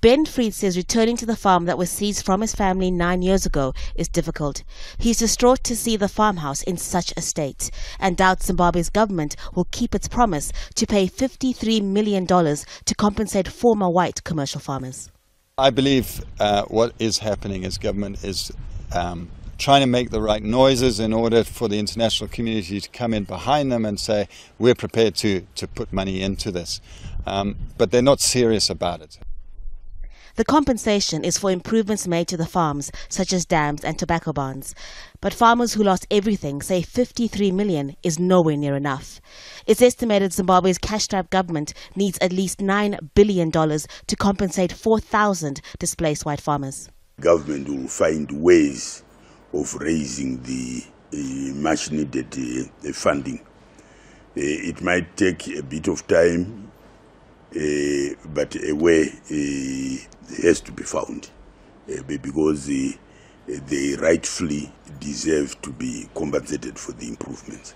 Ben Fried says returning to the farm that was seized from his family 9 years ago is difficult. He's distraught to see the farmhouse in such a state and doubts Zimbabwe's government will keep its promise to pay $53 million to compensate former white commercial farmers. I believe what is happening is government is trying to make the right noises in order for the international community to come in behind them and say, we're prepared to put money into this. But they're not serious about it. The compensation is for improvements made to the farms, such as dams and tobacco barns. But farmers who lost everything say $53 million is nowhere near enough. It's estimated Zimbabwe's cash-strapped government needs at least $9 billion to compensate 4,000 displaced white farmers. Government will find ways of raising the much-needed funding. It might take a bit of time, but a way has to be found because they rightfully deserve to be compensated for the improvements.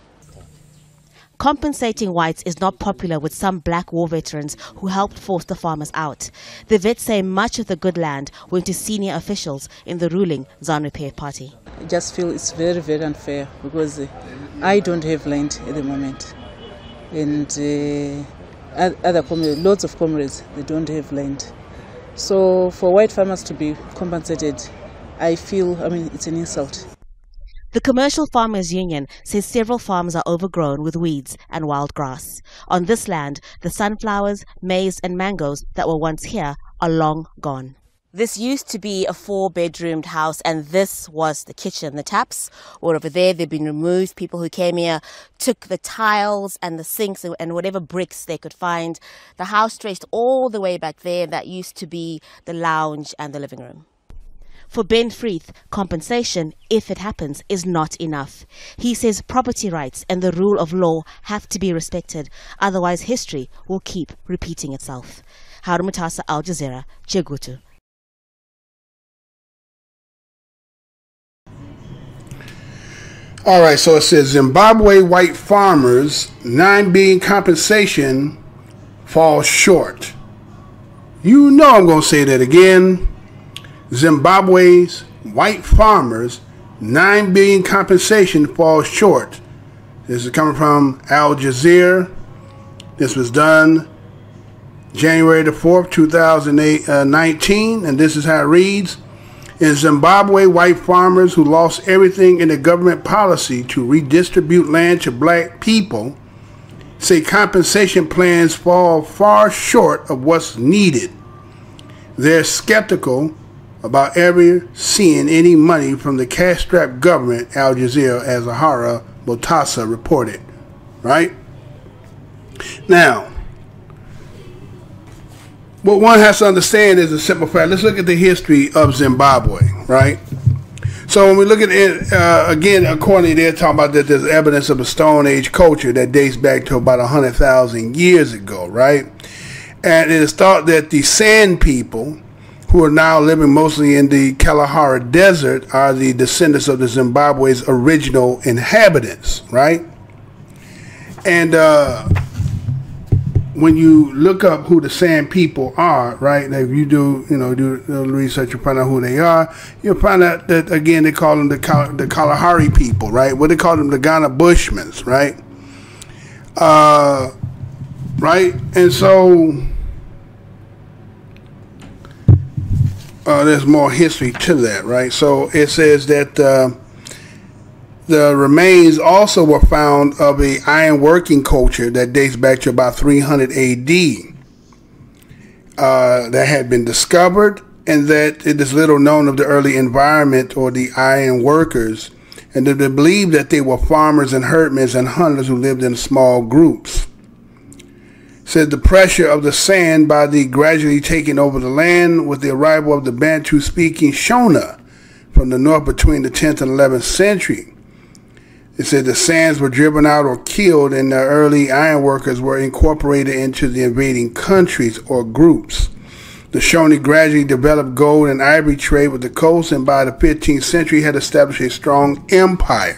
Compensating whites is not popular with some black war veterans who helped force the farmers out. The vets say much of the good land went to senior officials in the ruling ZANU-PF party. I just feel it's very, very unfair because I don't have land at the moment. And other comrades, lots of comrades, they don't have land. So for white farmers to be compensated, I feel, it's an insult. The Commercial Farmers Union says several farms are overgrown with weeds and wild grass. On this land, the sunflowers, maize and mangoes that were once here are long gone. This used to be a 4-bedroomed house, and this was the kitchen. The taps were over there. They've been removed. People who came here took the tiles and the sinks and whatever bricks they could find. The house traced all the way back there. That used to be the lounge and the living room. For Ben Fried, compensation, if it happens, is not enough. He says property rights and the rule of law have to be respected. Otherwise, history will keep repeating itself. Haru Mutasa, Al Jazeera, Chegutu. All right, so it says Zimbabwe white farmers, $9 billion compensation falls short. You know I'm going to say that again. Zimbabwe's white farmers, $9 billion compensation falls short. This is coming from Al Jazeera. This was done January the 4th, 2019, and this is how it reads. In Zimbabwe, white farmers who lost everything in the government policy to redistribute land to black people say compensation plans fall far short of what's needed. They're skeptical about ever seeing any money from the cash-strapped government, Al Jazeera, as Haru Mutasa reported. Right? Now, what one has to understand is a simple fact. Let's look at the history of Zimbabwe, right? So when we look at it, again, according to they're talking about that there's evidence of a Stone Age culture that dates back to about 100,000 years ago, right? And it is thought that the Sand people, who are now living mostly in the Kalahari Desert, are the descendants of the Zimbabwe's original inhabitants, right? And when you look up who the Sand people are, right? If you do research and find out who they are, you'll find out that again they call them the Kalahari people, right? What they call them, the Ghana Bushmen, right? Right, and so. There's more history to that, right? So it says that the remains also were found of a iron working culture that dates back to about 300 AD that had been discovered, and that it is little known of the early environment or the iron workers, and that they believed that they were farmers and herdmen and hunters who lived in small groups. Said the pressure of the sand by the gradually taking over the land with the arrival of the Bantu-speaking Shona from the north between the 10th and 11th century. It said the Sands were driven out or killed, and the early iron workers were incorporated into the invading countries or groups. The Shona gradually developed gold and ivory trade with the coast, and by the 15th century had established a strong empire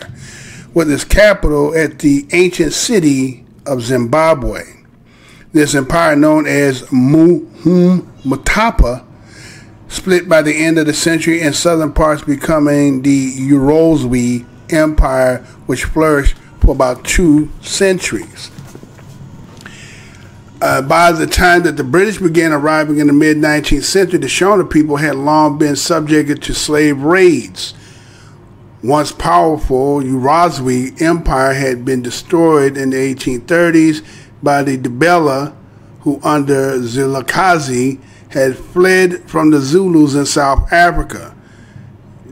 with its capital at the ancient city of Zimbabwe. This empire, known as Muhumatapa, split by the end of the century, and southern parts becoming the Eurozwe Empire, which flourished for about 2 centuries. By the time that the British began arriving in the mid-19th century, the Shona people had long been subjected to slave raids. Once powerful, Eurozwe Empire had been destroyed in the 1830s by the Ndebele, who under Zilakazi had fled from the Zulus in South Africa.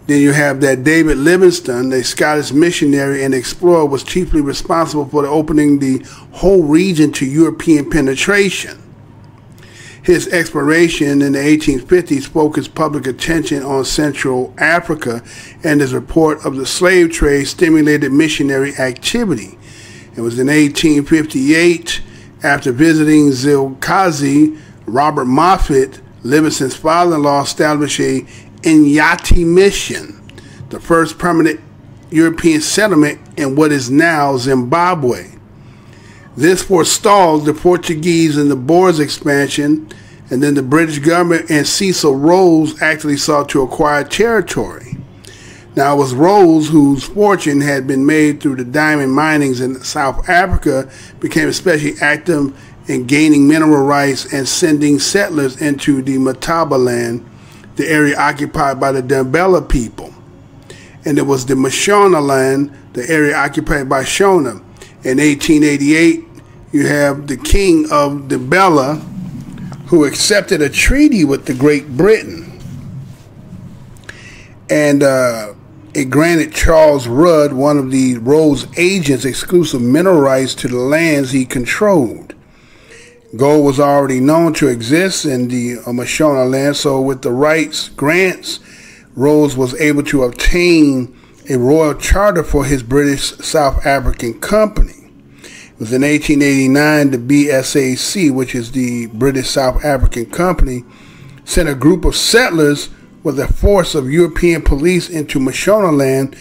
Then you have that David Livingstone, a Scottish missionary and explorer, was chiefly responsible for opening the whole region to European penetration. His exploration in the 1850s focused public attention on Central Africa, and his report of the slave trade stimulated missionary activity. It was in 1858, after visiting Zilkazi, Robert Moffat, Livingstone's father-in-law, established a Inyati mission, the first permanent European settlement in what is now Zimbabwe. This forestalled the Portuguese and the Boers' expansion, and then the British government and Cecil Rhodes actually sought to acquire territory. Now, it was Rhodes, whose fortune had been made through the diamond minings in South Africa, became especially active in gaining mineral rights and sending settlers into the Matabaland, the area occupied by the Ndebele people. And it was the Mashonaland, the area occupied by Shona. In 1888, you have the king of Ndebele, who accepted a treaty with the Great Britain. And it granted Charles Rudd, one of the Rhodes agents, exclusive mineral rights to the lands he controlled. Gold was already known to exist in the Mashonaland, so with the rights grants, Rhodes was able to obtain a royal charter for his British South African company. It was in 1889 the BSAC, which is the British South African Company, sent a group of settlers with a force of European police into Mashonaland,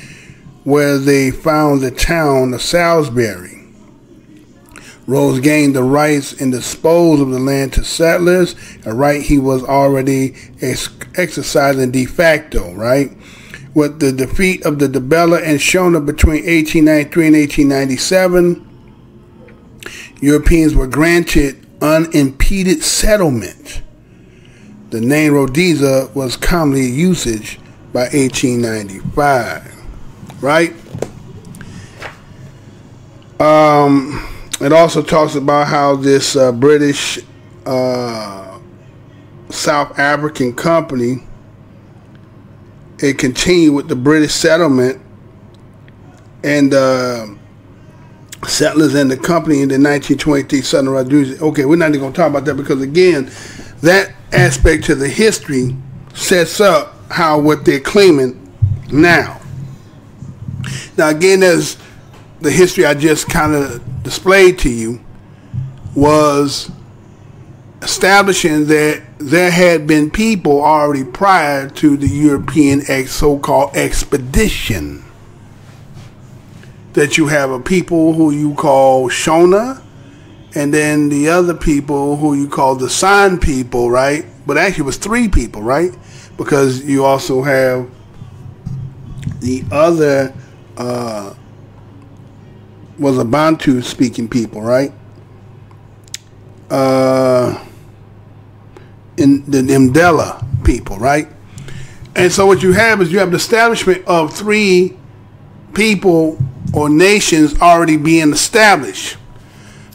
where they found the town of Salisbury. Rhodes gained the rights and disposed of the land to settlers, a right he was already exercising de facto, right? With the defeat of the Ndebele and Shona between 1893 and 1897, Europeans were granted unimpeded settlement. The name Rhodesia was commonly in usage by 1895, right? It also talks about how this British South African company, it continued with the British settlement, and settlers in the company in the 1923 Southern Rhodesia. Okay, we're not even going to talk about that because, again, that aspect to the history sets up how what they're claiming now. Now, again, there's the history I just kind of displayed to you was establishing that there had been people already prior to the European so-called expedition. That you have a people who you call Shona, and then the other people who you call the San people, right? But actually it was 3 people, right? Because you also have the other was a Bantu speaking people, right? In the Ndebele people, right? And so what you have is you have the establishment of 3 people or nations already being established.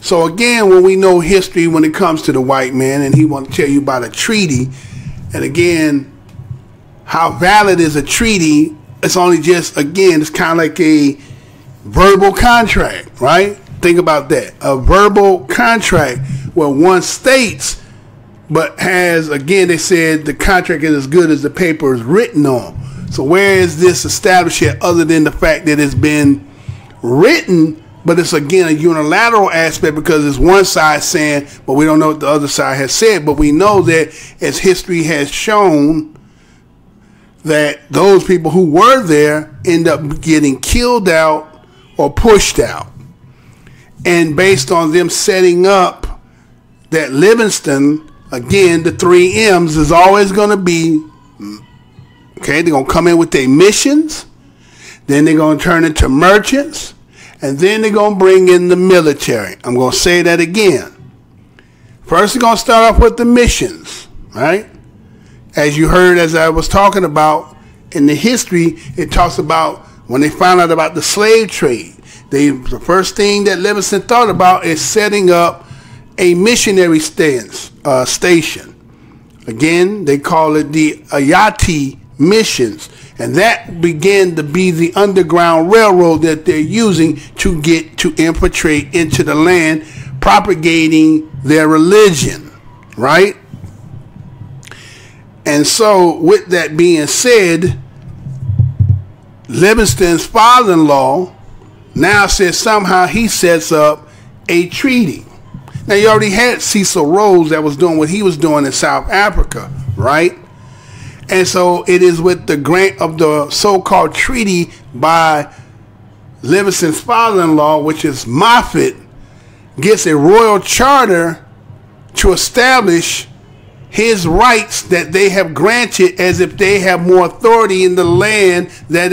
So again, when we know history when it comes to the white man, and he want to tell you about a treaty, and again, how valid is a treaty? It's only just, again, it's kind of like a verbal contract, right? Think about that. A verbal contract where one states, but has, again, they said the contract is as good as the paper is written on. So where is this established yet other than the fact that it's been written, but it's, again, a unilateral aspect because it's one side saying, but we don't know what the other side has said. But we know that as history has shown, that those people who were there end up getting killed out or pushed out. And based on them setting up that Livingstone, again, the 3 M's is always going to be Okay, they're going to come in with their missions. Then they're going to turn into merchants. And then they're going to bring in the military. I'm going to say that again. First, they're going to start off with the missions, right? As you heard, as I was talking about in the history, it talks about when they found out about the slave trade. The first thing that Livingston thought about is setting up a missionary station. Again, they call it the Ayati missions. And that began to be the underground railroad that they're using to get to infiltrate into the land, propagating their religion, right? And so, with that being said, Livingston's father-in-law now says somehow he sets up a treaty. Now, you already had Cecil Rhodes that was doing what he was doing in South Africa, right? And so it is with the grant of the so-called treaty by Livingston's father-in-law, which is Moffat, gets a royal charter to establish his rights that they have granted as if they have more authority in the land that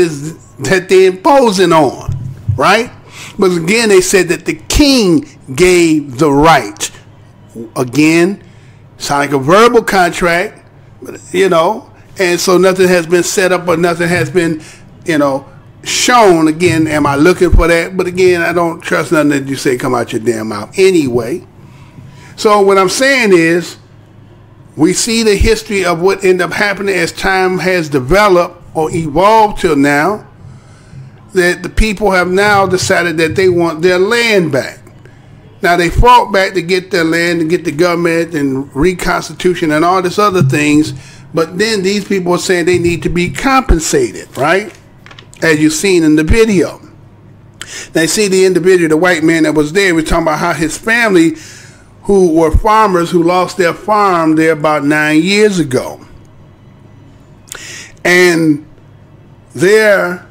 they're imposing on, right? But again, they said that the king gave the right. Again, it's like a verbal contract, you know, and so nothing has been set up or nothing has been, you know, shown. Again, am I looking for that? But again, I don't trust nothing that you say come out your damn mouth anyway. So what I'm saying is, we see the history of what ended up happening as time has developed or evolved till now, that the people have now decided that they want their land back. Now, they fought back to get their land and get the government and reconstitution and all this other things, but then these people are saying they need to be compensated, right? As you've seen in the video. Now, you see the individual, the white man that was there, was talking about how his family, who were farmers who lost their farm there about 9 years ago. And they're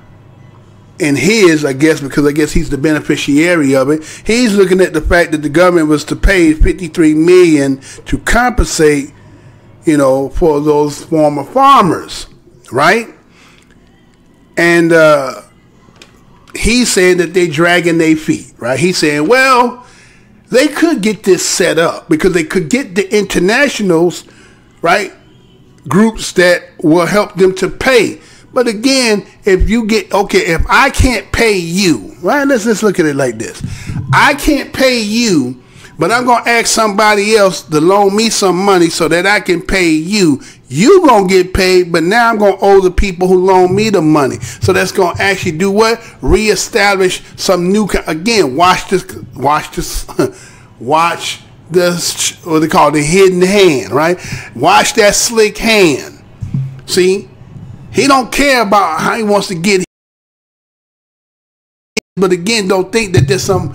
in his, I guess, because I guess he's the beneficiary of it, he's looking at the fact that the government was to pay $53 million to compensate, you know, for those former farmers, right? And he's saying that they're dragging their feet, right? He's saying, well, they could get this set up because they could get the internationals, right, groups that will help them to pay. But again, if you get, okay, if I can't pay you, right, let's look at it like this. I can't pay you, but I'm going to ask somebody else to loan me some money so that I can pay you. You going to get paid, but now I'm going to owe the people who loan me the money. So that's going to actually do what? Reestablish some new, again, watch this, watch this, what they call the hidden hand, right? Watch that slick hand. See? He don't care about how he wants to get, but again, don't think that there's some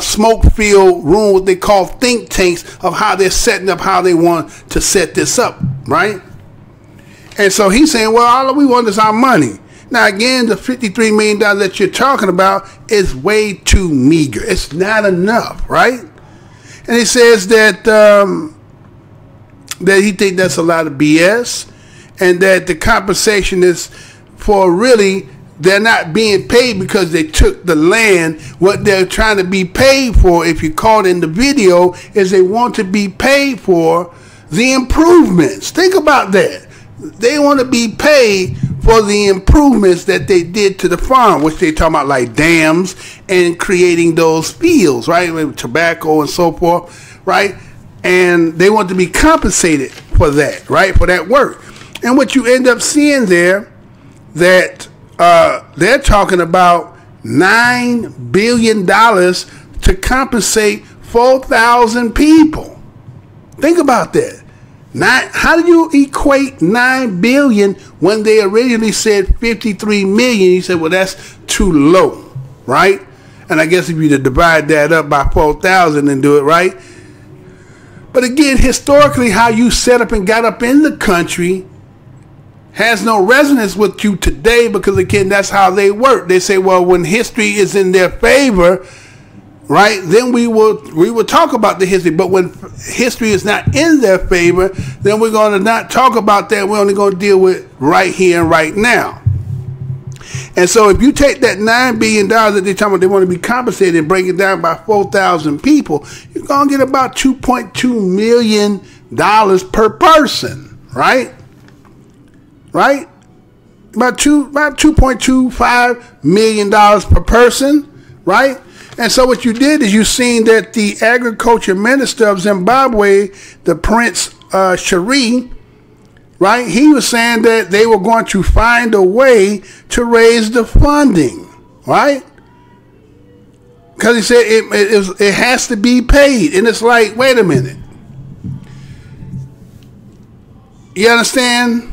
smoke-filled room, what they call think tanks, of how they're setting up, how they want to set this up, right? And so he's saying, well, all we want is our money. Now, again, the $53 million that you're talking about is way too meager. It's not enough, right? And he says that that he thinks that's a lot of BS, and that the compensation is for really, they're not being paid because they took the land. What they're trying to be paid for, if you caught in the video, is they want to be paid for the improvements. Think about that. They want to be paid for the improvements that they did to the farm, which they talk about like dams and creating those fields, right, with tobacco and so forth, right? And they want to be compensated for that, right, for that work. And what you end up seeing there, that they're talking about $9 billion to compensate 4,000 people. Think about that. How do you equate $9 billion when they originally said $53 million? You said, well, that's too low, right? And I guess if you divide that up by 4,000 and do it right. But again, historically, how you set up and got up in the country has no resonance with you today, because again, that's how they work. They say, well, when history is in their favor, right? Then we will talk about the history. But when history is not in their favor, then we're going to not talk about that. We're only going to deal with right here and right now. And so if you take that $9 billion that they're talking about, they want to be compensated and break it down by 4,000 people, you're going to get about $2.2 million per person, right? Right? About $2.25 million per person, right? And so what you did is you seen that the agriculture minister of Zimbabwe, the Prince Shari, right? He was saying that they were going to find a way to raise the funding, right? Because he said it has to be paid. And it's like, wait a minute. You understand?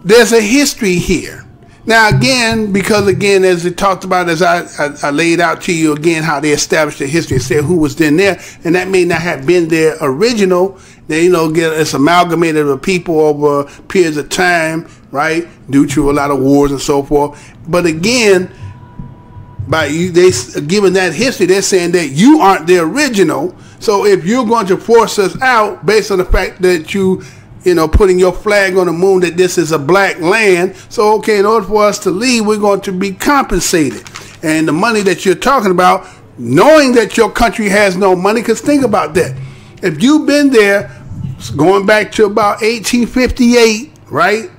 There's a history here. Now, again, because, again, as it talked about, as I laid out to you, again, how they established the history and said who was then there, and that may not have been their original. They, it's amalgamated of people over periods of time, right, due to a lot of wars and so forth. But, again, by they given that history, they're saying that you aren't the original. So if you're going to force us out based on the fact that putting your flag on the moon that this is a black land. So, okay, in order for us to leave, we're going to be compensated. And the money that you're talking about, knowing that your country has no money, because think about that. If you've been there, going back to about 1858, right?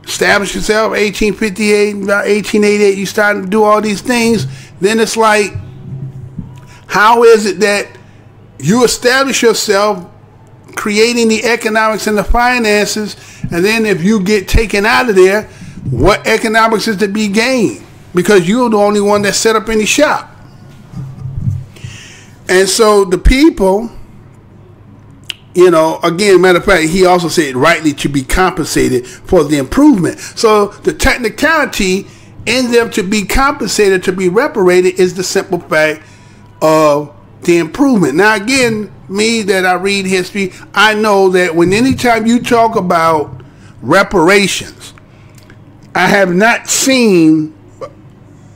Established yourself, 1858, about 1888, you started to do all these things. Then it's like, how is it that you establish yourself creating the economics and the finances, and then if you get taken out of there, what economics is to be gained? Because you're the only one that set up any shop. And so the people, again, matter of fact, he also said rightly to be compensated for the improvement. So the technicality in them to be compensated, to be reparated, is the simple fact of the improvement. Now, again, me that I read history, I know that anytime you talk about reparations, I have not seen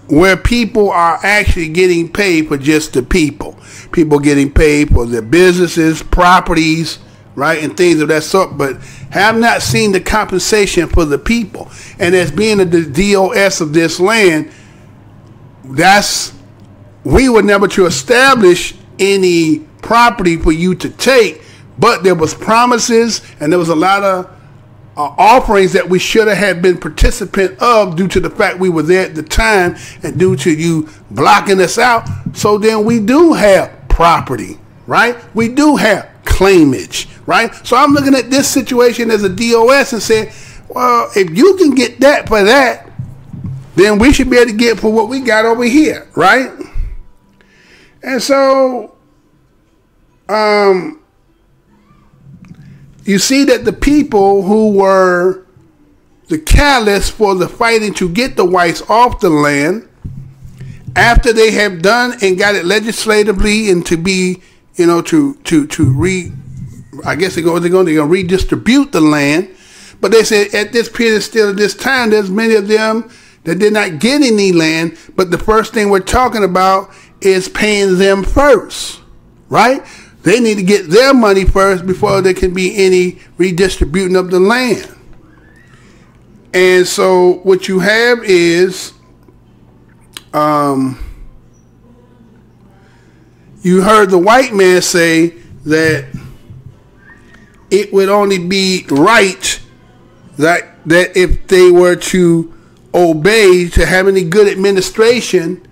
where people are actually getting paid for just the people. People getting paid for their businesses, properties, right, and things of that sort, but have not seen the compensation for the people. And as being the DOS of this land, we were never to establish any property for you to take, but there was promises and there was a lot of offerings that we should have had been participant of due to the fact we were there at the time and due to you blocking us out. So then we do have property, right? We do have claimage, right? So I'm looking at this situation as a DOS and saying, well, if you can get that for that, then we should be able to get for what we got over here, right? And so you see that the people who were the catalyst for the fighting to get the whites off the land, after they have done and got it legislatively and to be, I guess they're going to redistribute the land. But they said at this period, still at this time, there's many of them that did not get any land. But the first thing we're talking about is paying them first, right? They need to get their money first before there can be any redistributing of the land. And so what you have is, you heard the white man say that it would only be right that if they were to obey, to have any good administration,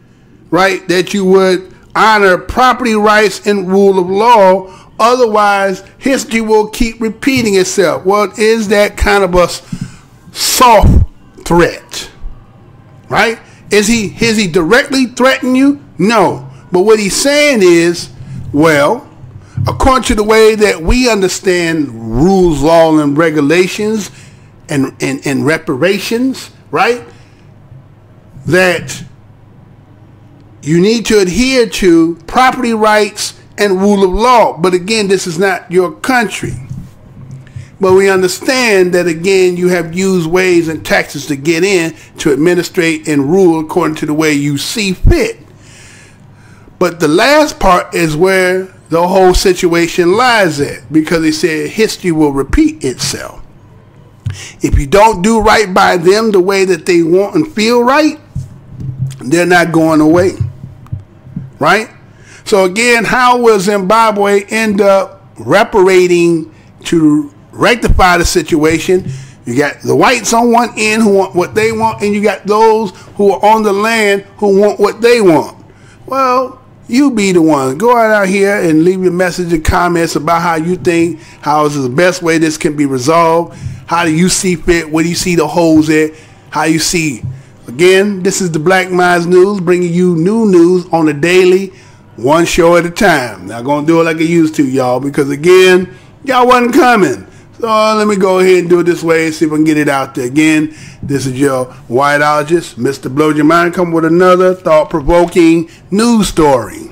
right, that you would honor property rights and rule of law. Otherwise, history will keep repeating itself. Well, is that kind of a soft threat, right? Is he directly threatening you? No. But what he's saying is, well, according to the way that we understand rules, law, and regulations and reparations, right, that you need to adhere to property rights and rule of law. But again, this is not your country. But we understand that, again, you have used ways and tactics to get in, to administrate and rule according to the way you see fit. But the last part is where the whole situation lies at, because he said history will repeat itself. If you don't do right by them the way that they want and feel right, they're not going away. Right? So again, how will Zimbabwe end up reparating to rectify the situation? You got the whites on one end who want what they want, and you got those who are on the land who want what they want. Well, you be the one. Go out here and leave your message and comments about how you think, how is the best way this can be resolved. How do you see fit? Where do you see the holes at? How you see? Again, this is the Black Minds News, bringing you new news on the daily, one show at a time. Not going to do it like I used to, y'all, because again, y'all wasn't coming. So let me go ahead and do it this way and see if I can get it out there. Again, this is your whiteologist, Mr. Blow Your Mind, come with another thought-provoking news story.